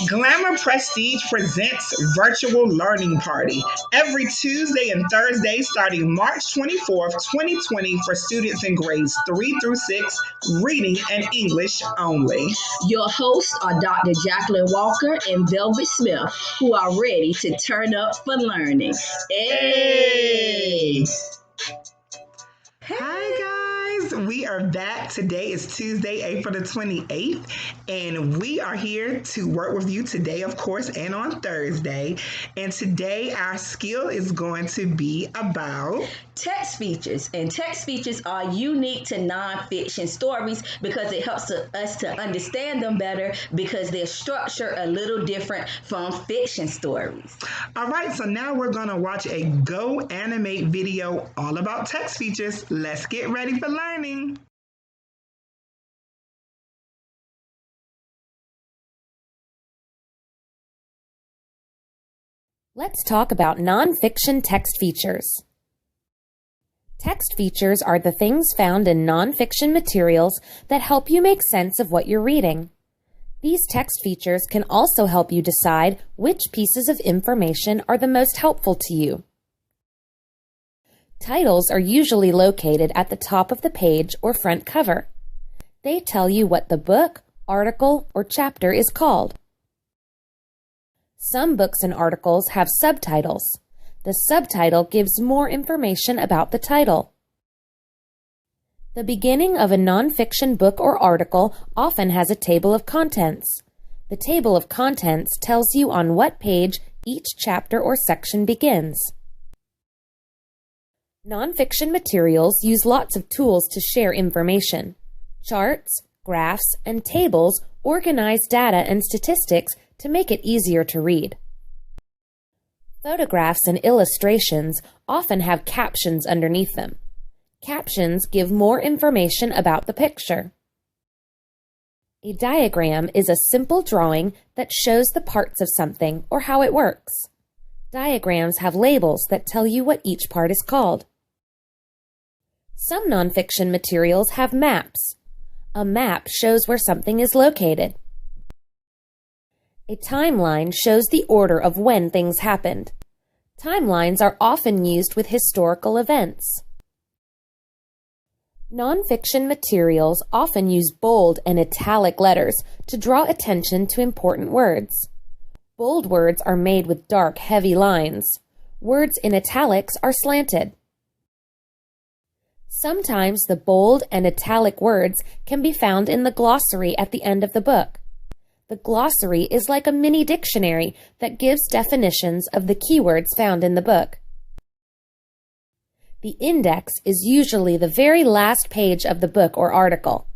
Glamour Prestige presents Virtual Learning Party every Tuesday and Thursday starting March 24th, 2020 for students in grades 3 through 6, reading and English only. Your hosts are Dr. Jacqueline Walker and Velvet Smith, who are ready to turn up for learning. Hey! Hi guys, we are back. Today is Tuesday, April the 28th, and we are here to work with you today, of course, and on Thursday. And today our skill is going to be about text features. And text features are unique to nonfiction stories because it helps us to understand them better because they're structured a little different from fiction stories. All right, so now we're going to watch a Go Animate video all about text features. Let's get ready for learning. Let's talk about nonfiction text features. Text features are the things found in nonfiction materials that help you make sense of what you're reading. These text features can also help you decide which pieces of information are the most helpful to you. Titles are usually located at the top of the page or front cover. They tell you what the book, article, or chapter is called. Some books and articles have subtitles. The subtitle gives more information about the title. The beginning of a nonfiction book or article often has a table of contents. The table of contents tells you on what page each chapter or section begins. Nonfiction materials use lots of tools to share information. Charts, graphs, and tables organize data and statistics to make it easier to read. Photographs and illustrations often have captions underneath them. Captions give more information about the picture. A diagram is a simple drawing that shows the parts of something or how it works. Diagrams have labels that tell you what each part is called. Some nonfiction materials have maps. A map shows where something is located. A timeline shows the order of when things happened. Timelines are often used with historical events. Nonfiction materials often use bold and italic letters to draw attention to important words. Bold words are made with dark, heavy lines. Words in italics are slanted. Sometimes the bold and italic words can be found in the glossary at the end of the book. The glossary is like a mini dictionary that gives definitions of the keywords found in the book. The index is usually the very last page of the book or article.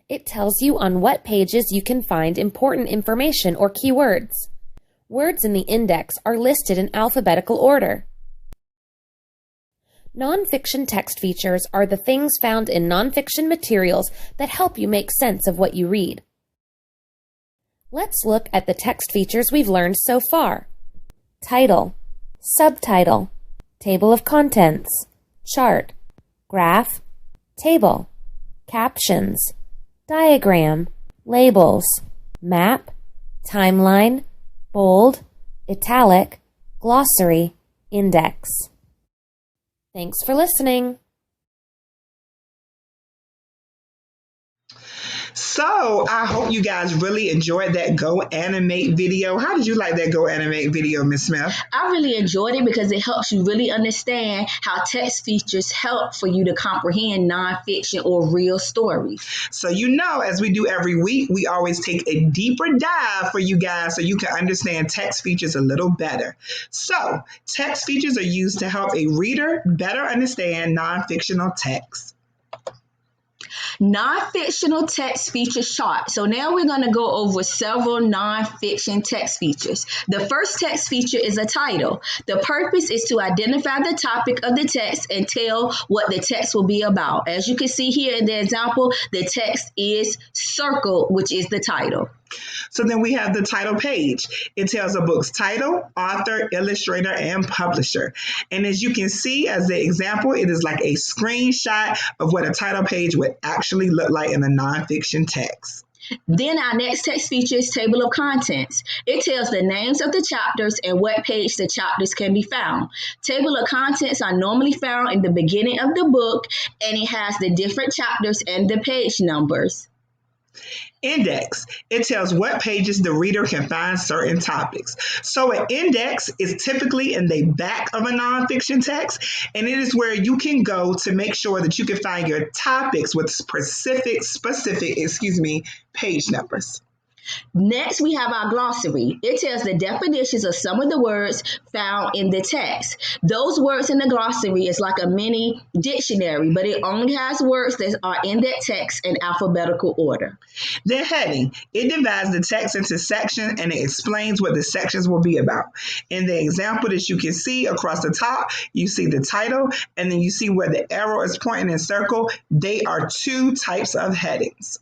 It tells you on what pages you can find important information or keywords. Words in the index are listed in alphabetical order. Nonfiction text features are the things found in nonfiction materials that help you make sense of what you read. Let's look at the text features we've learned so far. Title, subtitle, table of contents, chart, graph, table, captions, diagram, labels, map, timeline, bold, italic, glossary, index. Thanks for listening. So I hope you guys really enjoyed that Go Animate video. How did you like that Go Animate video, Miss Smith? I really enjoyed it because it helps you really understand how text features help for you to comprehend nonfiction or real stories. So as we do every week, we always take a deeper dive for you guys so you can understand text features a little better. So text features are used to help a reader better understand nonfictional text. Non-fictional text feature chart. So now we're going to go over several non-fiction text features. The first text feature is a title. The purpose is to identify the topic of the text and tell what the text will be about. As you can see here in the example, the text is circled, which is the title. So then we have the title page. It tells a book's title, author, illustrator, and publisher. And as you can see, as the example, it is like a screenshot of what a title page would actually look like in a nonfiction text. Then our next text feature is table of contents. It tells the names of the chapters and what page the chapters can be found. Table of contents are normally found in the beginning of the book, and it has the different chapters and the page numbers. Index. It tells what pages the reader can find certain topics. So an index is typically in the back of a nonfiction text, and it is where you can go to make sure that you can find your topics with specific, page numbers. Next, we have our glossary. It tells the definitions of some of the words found in the text. Those words in the glossary is like a mini dictionary, but it only has words that are in that text in alphabetical order. The heading. It divides the text into sections and it explains what the sections will be about. In the example that you can see across the top, you see the title, and then you see where the arrow is pointing in circle. They are two types of headings.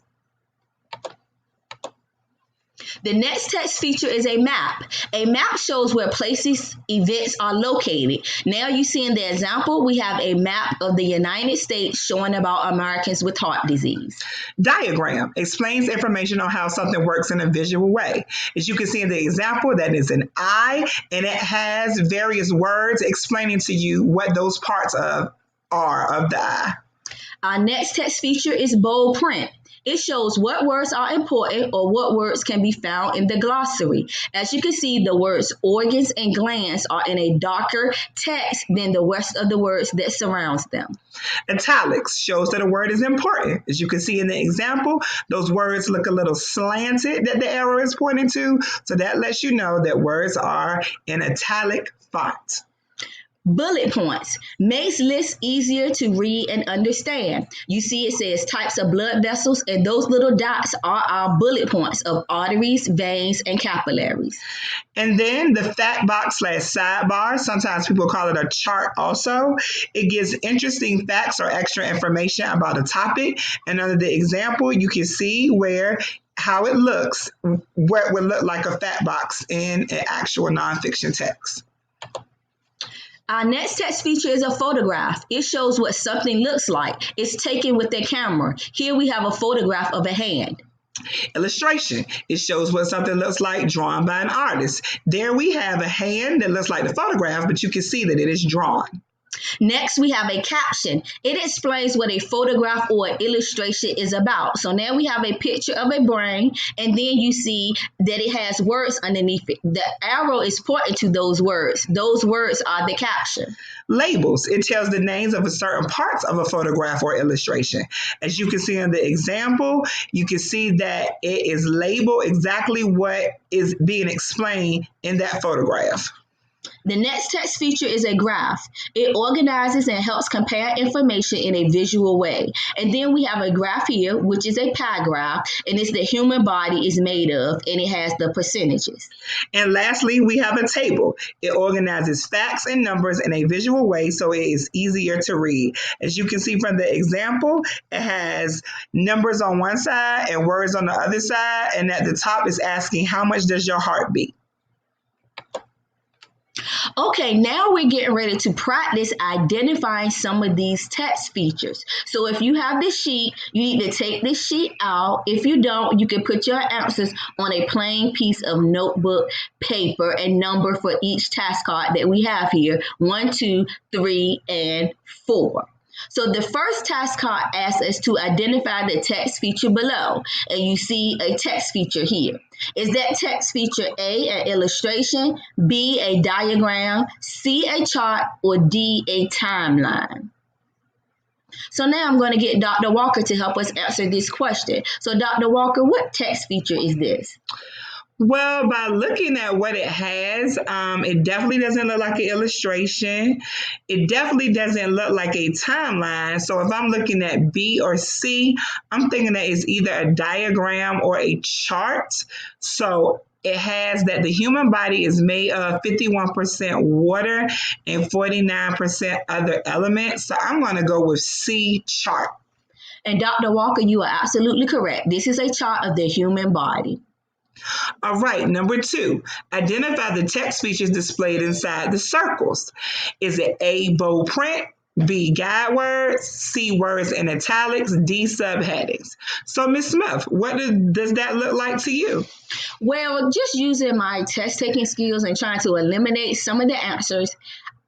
The next text feature is a map. A map shows where places, events are located. Now you see in the example, we have a map of the United States showing about Americans with heart disease. Diagram explains information on how something works in a visual way. As you can see in the example, that is an eye, and it has various words explaining to you what those parts are of the eye. Our next text feature is bold print. It shows what words are important or what words can be found in the glossary. As you can see, the words organs and glands are in a darker text than the rest of the words that surrounds them. Italics shows that a word is important. As you can see in the example, those words look a little slanted that the arrow is pointing to. So that lets you know that words are in italic font. Bullet points makes lists easier to read and understand. You see it says types of blood vessels, and those little dots are our bullet points of arteries, veins, and capillaries. And then the fact box / sidebar, sometimes people call it a chart also. It gives interesting facts or extra information about a topic. And under the example, you can see how it looks, what it would look like a fact box in an actual nonfiction text. Our next text feature is a photograph. It shows what something looks like. It's taken with a camera. Here we have a photograph of a hand. Illustration. It shows what something looks like drawn by an artist. There we have a hand that looks like the photograph, but you can see that it is drawn. Next, we have a caption. It explains what a photograph or illustration is about. So now we have a picture of a brain, and then you see that it has words underneath it. The arrow is pointing to those words. Those words are the caption. Labels. It tells the names of certain parts of a photograph or illustration. As you can see in the example, you can see that it is labeled exactly what is being explained in that photograph. The next text feature is a graph. It organizes and helps compare information in a visual way. And then we have a graph here, which is a pie graph, and it's the human body is made of, and it has the percentages. And lastly, we have a table. It organizes facts and numbers in a visual way so it is easier to read. As you can see from the example, it has numbers on one side and words on the other side, and at the top is asking how much does your heart beat? Okay, now we're getting ready to practice identifying some of these text features. So if you have this sheet, you need to take this sheet out. If you don't, you can put your answers on a plain piece of notebook paper and number for each task card that we have here, 1, 2, 3, and 4. So the first task card asks us to identify the text feature below, and you see a text feature here. Is that text feature A, an illustration, B, a diagram, C, a chart, or D, a timeline? So now I'm going to get Dr. Walker to help us answer this question. So Dr. Walker, what text feature is this? Well, by looking at what it has, it definitely doesn't look like an illustration. It definitely doesn't look like a timeline. So if I'm looking at B or C, I'm thinking that it's either a diagram or a chart. So it has that the human body is made of 51% water and 49% other elements. So I'm going to go with C, chart. And Dr. Walker, you are absolutely correct. This is a chart of the human body. All right, number 2, identify the text features displayed inside the circles. Is it A, bold print, B, guide words, C, words in italics, D, subheadings. So, Ms. Smith, what does that look like to you? Well, just using my test taking skills and trying to eliminate some of the answers,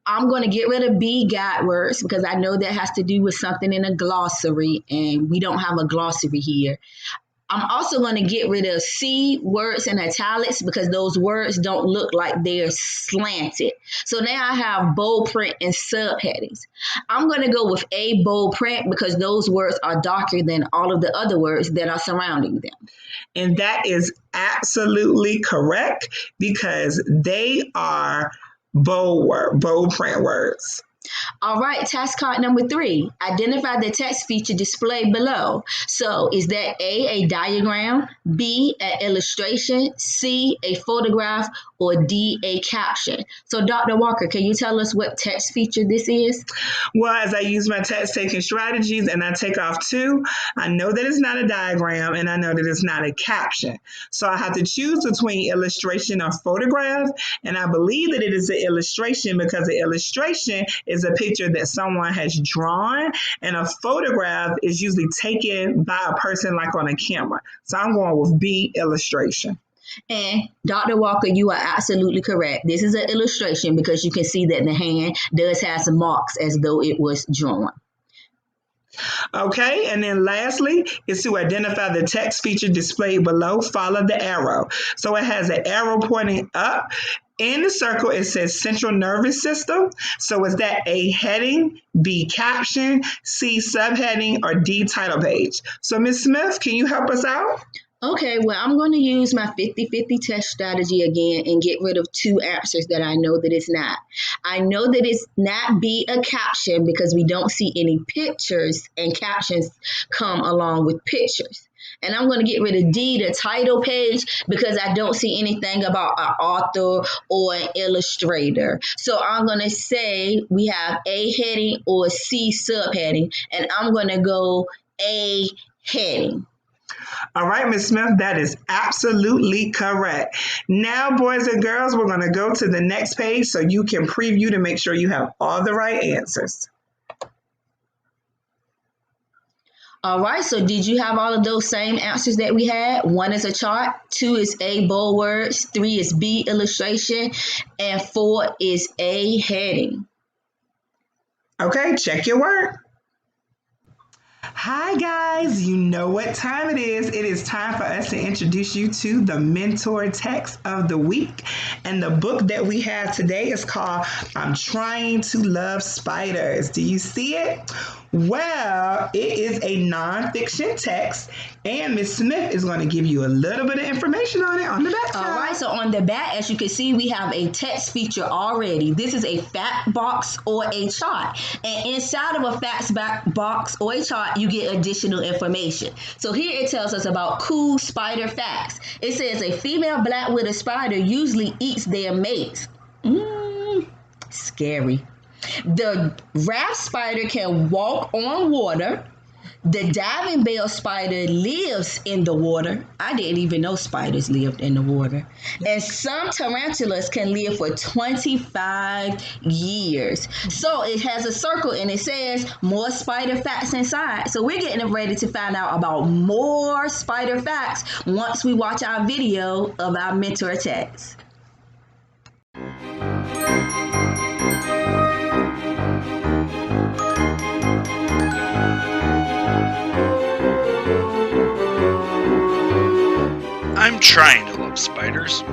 I'm going to get rid of B, guide words, because I know that has to do with something in a glossary, and we don't have a glossary here. I'm also going to get rid of C, words in italics, because those words don't look like they're slanted. So now I have bold print and subheadings. I'm going to go with A, bold print, because those words are darker than all of the other words that are surrounding them. And that is absolutely correct, because they are bold print words. All right, task card number 3. Identify the text feature displayed below. So is that A, diagram, B, an illustration, C, a photograph, or D, a caption? So Dr. Walker, can you tell us what text feature this is? Well, as I use my text taking strategies and I take off 2, I know that it's not a diagram and I know that it's not a caption. So I have to choose between illustration or photograph, and I believe that it is an illustration because the illustration is a picture that someone has drawn, and a photograph is usually taken by a person like on a camera. So I'm going with B, illustration. And Dr. Walker, you are absolutely correct. This is an illustration because you can see that the hand does have some marks as though it was drawn. Okay, and then lastly is to identify the text feature displayed below. Follow the arrow. So it has an arrow pointing up. In the circle, it says central nervous system. So is that A, heading, B, caption, C, subheading, or D, title page? So Ms. Smith, can you help us out? Okay, well, I'm going to use my 50-50 test strategy again and get rid of 2 answers that I know that it's not. I know that it's not B, a caption, because we don't see any pictures, and captions come along with pictures. And I'm going to get rid of D, the title page, because I don't see anything about an author or an illustrator. So I'm going to say we have A, heading, or C, subheading, and I'm going to go A, heading. All right, Ms. Smith, that is absolutely correct. Now, boys and girls, we're going to go to the next page so you can preview to make sure you have all the right answers. All right, so did you have all of those same answers that we had? 1 is a chart, 2 is A, bold words, 3 is B, illustration, and 4 is A, heading. Okay, check your work. Hi guys, you know what time it is. It is time for us to introduce you to the mentor text of the week. And the book that we have today is called I'm Trying to Love Spiders. Do you see it? Well, it is a nonfiction text, and Ms. Smith is going to give you a little bit of information on it on the back side. All right, so on the back, as you can see, we have a text feature already. This is a fact box or a chart. And inside of a fact box or a chart, you get additional information. So here it tells us about cool spider facts. It says a female black-widow spider usually eats their mates. Scary. The raft spider can walk on water. The diving bell spider lives in the water. I didn't even know spiders lived in the water. And some tarantulas can live for 25 years. So it has a circle and it says more spider facts inside. So we're getting ready to find out about more spider facts once we watch our video of our mentor text. I'm Trying to Love Spiders.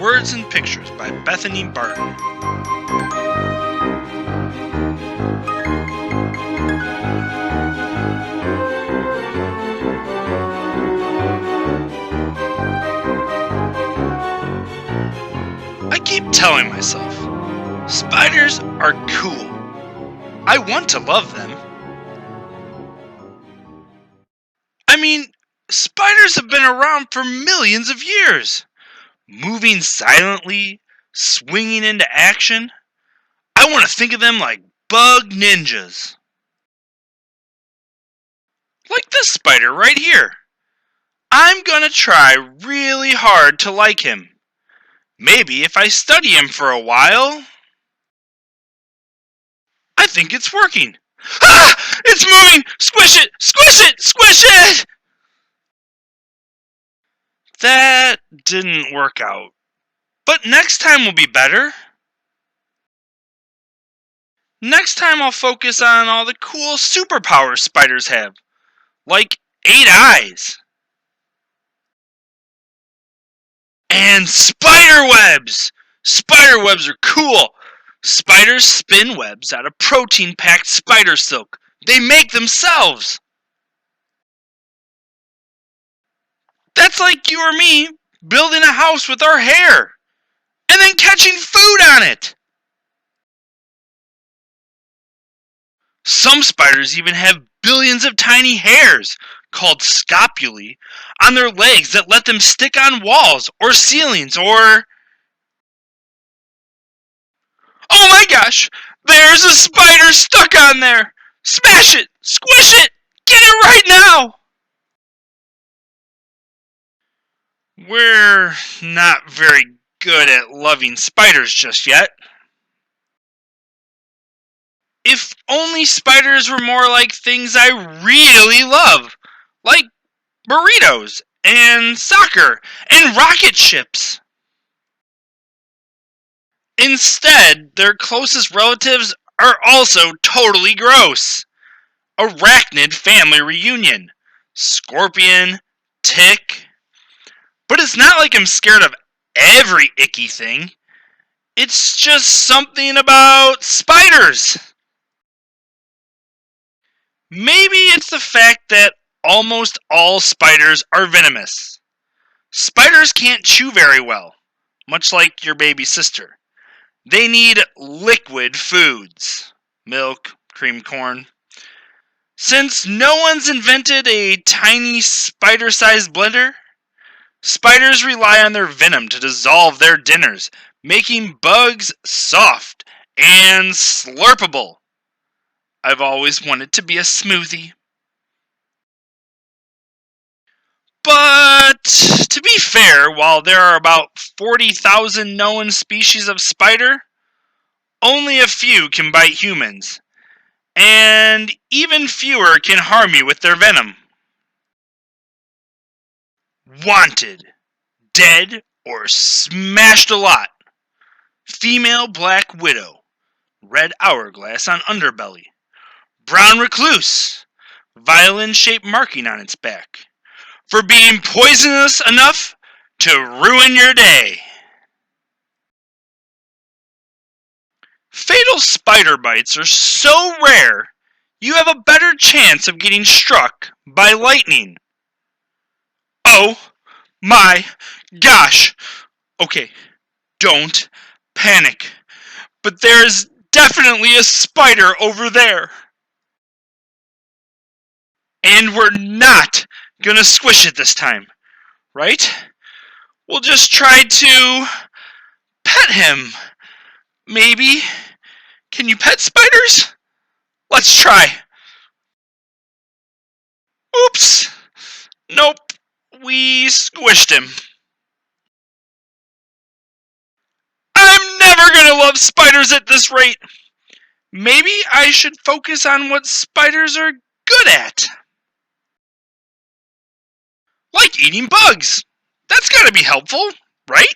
Words and Pictures by Bethany Barton. I keep telling myself, spiders are cool. I want to love them. I mean, spiders have been around for millions of years, moving silently, swinging into action. I want to think of them like bug ninjas. Like this spider right here. I'm gonna try really hard to like him. Maybe if I study him for a while. I think it's working. Ah! It's moving! Squish it! Squish it! Squish it! That didn't work out. But next time will be better. Next time I'll focus on all the cool superpowers spiders have. Like 8 eyes. And spider webs! Spider webs are cool! Spiders spin webs out of protein-packed spider silk. They make themselves! That's like you or me building a house with our hair and then catching food on it! Some spiders even have billions of tiny hairs, called scopulae, on their legs that let them stick on walls or ceilings or... Oh my gosh! There's a spider stuck on there! Smash it! Squish it! Get it right now! We're not very good at loving spiders just yet. If only spiders were more like things I really love, like burritos and soccer and rocket ships. Instead, their closest relatives are also totally gross. Arachnid family reunion. Scorpion, tick. But it's not like I'm scared of every icky thing. It's just something about spiders. Maybe it's the fact that almost all spiders are venomous. Spiders can't chew very well, much like your baby sister. They need liquid foods. Milk, cream corn. Since no one's invented a tiny spider-sized blender, spiders rely on their venom to dissolve their dinners, making bugs soft and slurpable. I've always wanted to be a smoothie. But to be fair, while there are about 40,000 known species of spider, only a few can bite humans, and even fewer can harm you with their venom. Wanted, dead, or smashed a lot. Female black widow, red hourglass on underbelly. Brown recluse, violin-shaped marking on its back, for being poisonous enough to ruin your day. Fatal spider bites are so rare, you have a better chance of getting struck by lightning. Oh my gosh! Okay, don't panic, but there's definitely a spider over there. And we're not gonna squish it this time, right? We'll just try to pet him. Maybe. Can you pet spiders? Let's try. Oops. Nope. We squished him. I'm never gonna love spiders at this rate. Maybe I should focus on what spiders are good at. Like eating bugs. That's gotta be helpful, right?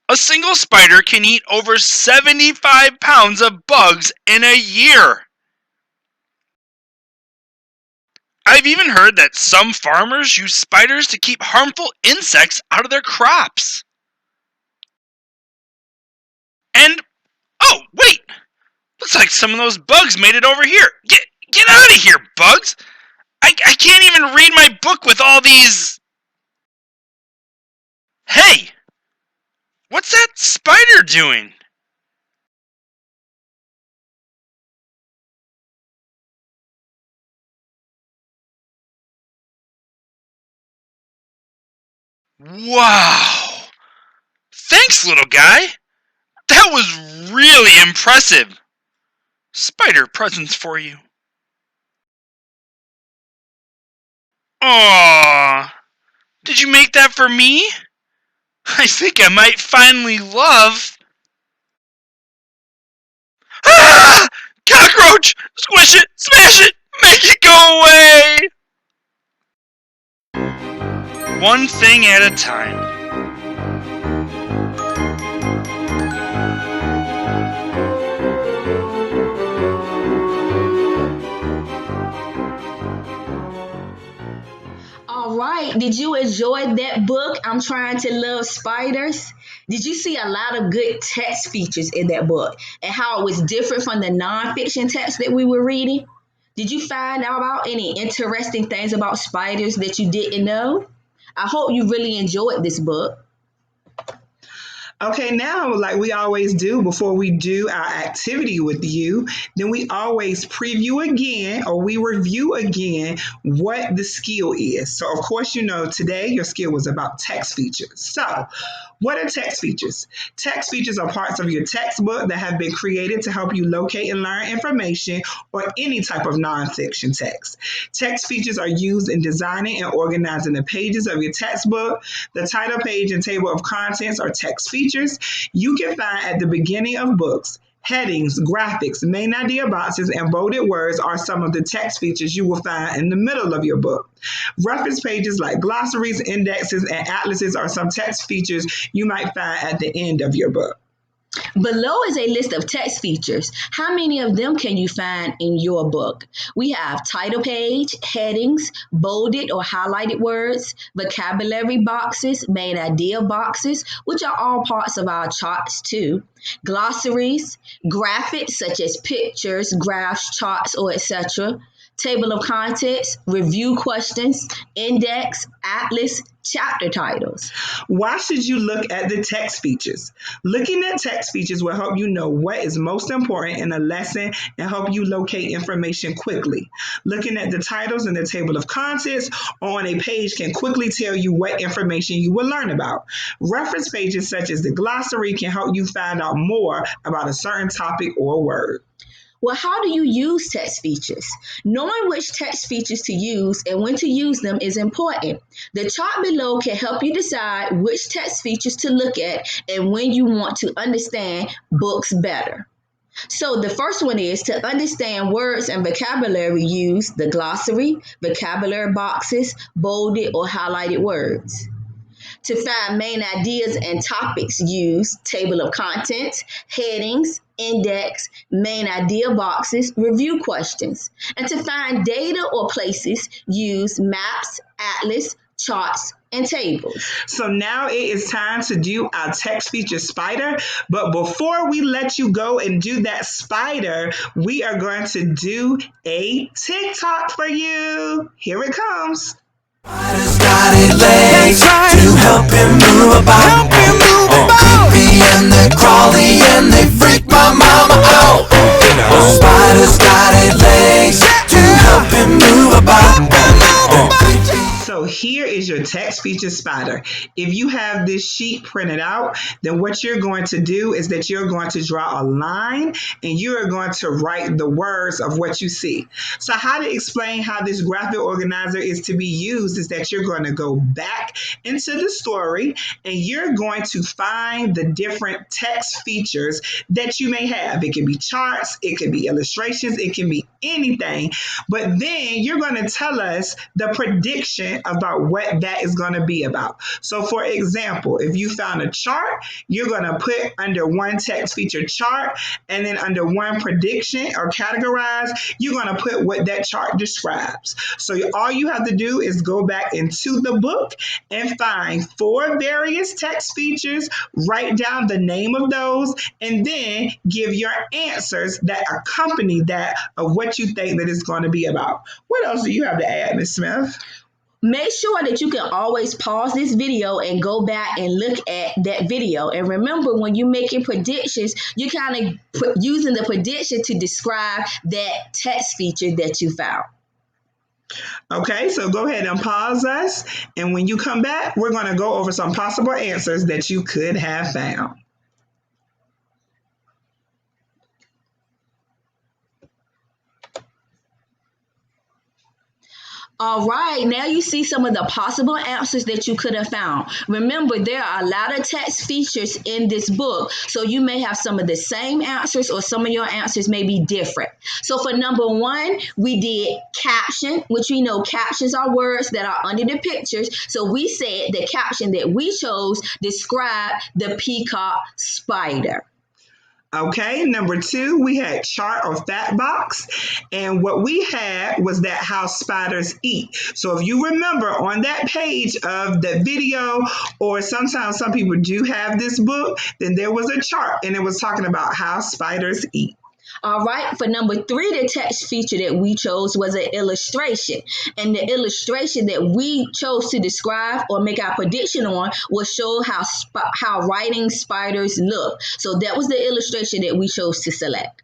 A single spider can eat over 75 pounds of bugs in a year. I've even heard that some farmers use spiders to keep harmful insects out of their crops. And, oh, wait! Looks like some of those bugs made it over here. Get out of here, bugs! I can't even read my book with all these... Hey! What's that spider doing? Wow! Thanks, little guy! That was really impressive! Spider presents for you. Aww! Did you make that for me? I think I might finally love... Ah! Cockroach! Squish it! Smash it! Make it go away! One thing at a time. All right. Did you enjoy that book? I'm trying to love spiders. Did you see a lot of good text features in that book and how it was different from the nonfiction text that we were reading? Did you find out about any interesting things about spiders that you didn't know? I hope you really enjoyed this book. Okay, now, like we always do before we do our activity with you, then we always preview again or we review again what the skill is. So, of course, you know, today your skill was about text features. So, what are text features? Text features are parts of your textbook that have been created to help you locate and learn information or any type of nonfiction text. Text features are used in designing and organizing the pages of your textbook. The title page and table of contents are text features you can find at the beginning of books. Headings, graphics, main idea boxes, and bolded words are some of the text features you will find in the middle of your book. Reference pages like glossaries, indexes, and atlases are some text features you might find at the end of your book. Below is a list of text features. How many of them can you find in your book? We have title page, headings, bolded or highlighted words, vocabulary boxes, main idea boxes, which are all parts of our charts too, glossaries, graphics such as pictures, graphs, charts, or etc., table of contents, review questions, index, atlas, chapter titles. Why should you look at the text features? Looking at text features will help you know what is most important in a lesson and help you locate information quickly. Looking at the titles and the table of contents on a page can quickly tell you what information you will learn about. Reference pages such as the glossary can help you find out more about a certain topic or word. Well, how do you use text features? Knowing which text features to use and when to use them is important. The chart below can help you decide which text features to look at and when you want to understand books better. So the first one is to understand words and vocabulary, use the glossary, vocabulary boxes, bolded or highlighted words. To find main ideas and topics, use table of contents, headings, index, main idea boxes, review questions. And to find data or places, use maps, atlas, charts, and tables. So now it is time to do our text feature spider. But before we let you go and do that spider, we are going to do a TikTok for you. Here it comes. Spider's got eight legs to help him move about. Creepy and they're crawly and they freak my mama out. Spider's got eight legs to help him move about. So here is your text feature spider. If you have this sheet printed out, then what you're going to do is that you're going to draw a line and you're going to write the words of what you see. So how to explain how this graphic organizer is to be used is that you're going to go back into the story and you're going to find the different text features that you may have. It can be charts, it can be illustrations, it can be anything. But then you're going to tell us the prediction about what that is going to be about. So for example, if you found a chart, you're going to put under one text feature chart, and then under one prediction or categorize, you're going to put what that chart describes. So all you have to do is go back into the book and find 4 various text features, write down the name of those, and then give your answers that accompany that of what you think that it's going to be about. What else do you have to add, Ms. Smith? Make sure that you can always pause this video and go back and look at that video. And remember, when you're making predictions, you're kind of using the prediction to describe that text feature that you found. Okay, so go ahead and pause us. And when you come back, we're going to go over some possible answers that you could have found. All right, now you see some of the possible answers that you could have found. Remember, there are a lot of text features in this book, so you may have some of the same answers or some of your answers may be different. So for number one, we did caption, which we know captions are words that are under the pictures. So we said the caption that we chose described the peacock spider. Okay, number two, we had chart or fact box. And what we had was that how spiders eat. So if you remember on that page of the video, or sometimes some people do have this book, then there was a chart and it was talking about how spiders eat. All right, for number three, the text feature that we chose was an illustration. And the illustration that we chose to describe or make our prediction on will show how writing spiders look. So that was the illustration that we chose to select.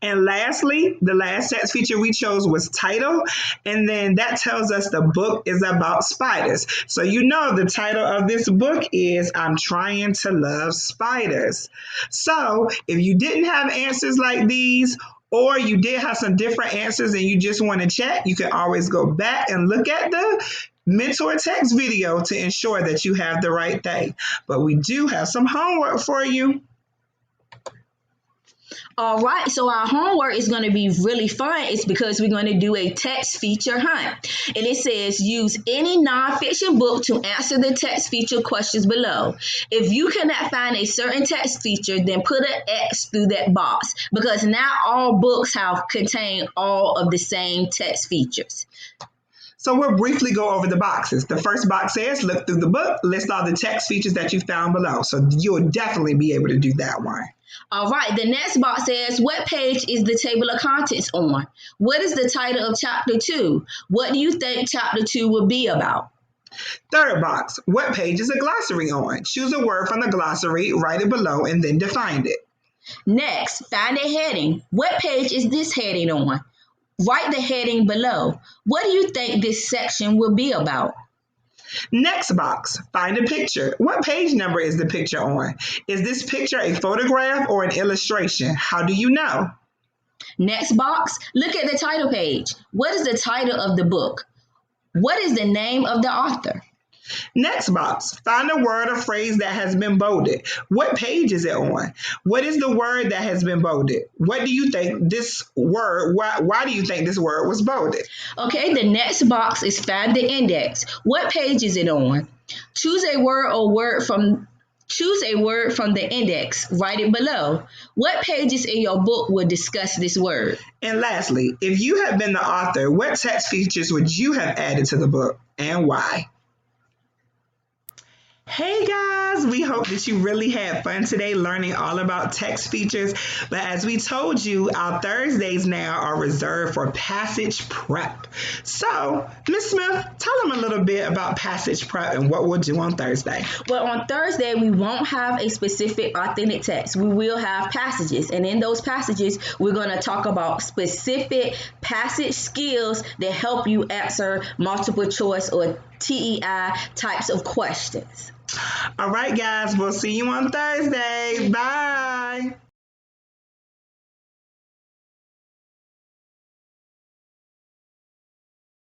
And lastly, the last text feature we chose was title. And then that tells us the book is about spiders. So you know the title of this book is I'm Trying to Love Spiders. So if you didn't have answers like these, or you did have some different answers and you just want to check, you can always go back and look at the mentor text video to ensure that you have the right thing. But we do have some homework for you. All right, so our homework is going to be really fun. It's because we're going to do a text feature hunt. And it says use any nonfiction book to answer the text feature questions below. If you cannot find a certain text feature, then put an X through that box because not all books have contain all of the same text features. So we'll briefly go over the boxes. The first box says, look through the book, list all the text features that you found below. So you'll definitely be able to do that one. All right, the next box says, what page is the table of contents on? What is the title of chapter 2? What do you think chapter 2 will be about? Third box, what page is a glossary on? Choose a word from the glossary, write it below, and then define it. Next, find a heading. What page is this heading on? Write the heading below. What do you think this section will be about? Next box, find a picture. What page number is the picture on? Is this picture a photograph or an illustration? How do you know? Next box, look at the title page. What is the title of the book? What is the name of the author? Next box, find a word or phrase that has been bolded. What page is it on? What is the word that has been bolded? What do you think this word, why do you think this word was bolded? Okay, the next box is find the index. What page is it on? Choose a word from the index. Write it below. What pages in your book will discuss this word? And lastly, if you had been the author, what text features would you have added to the book and why? Hey guys, we hope that you really had fun today learning all about text features. But as we told you, our Thursdays now are reserved for passage prep. So, Ms. Smith, tell them a little bit about passage prep and what we'll do on Thursday. Well, on Thursday, we won't have a specific authentic text. We will have passages. And in those passages, we're going to talk about specific passage skills that help you answer multiple choice or TEI types of questions. All right, guys, we'll see you on Thursday. Bye.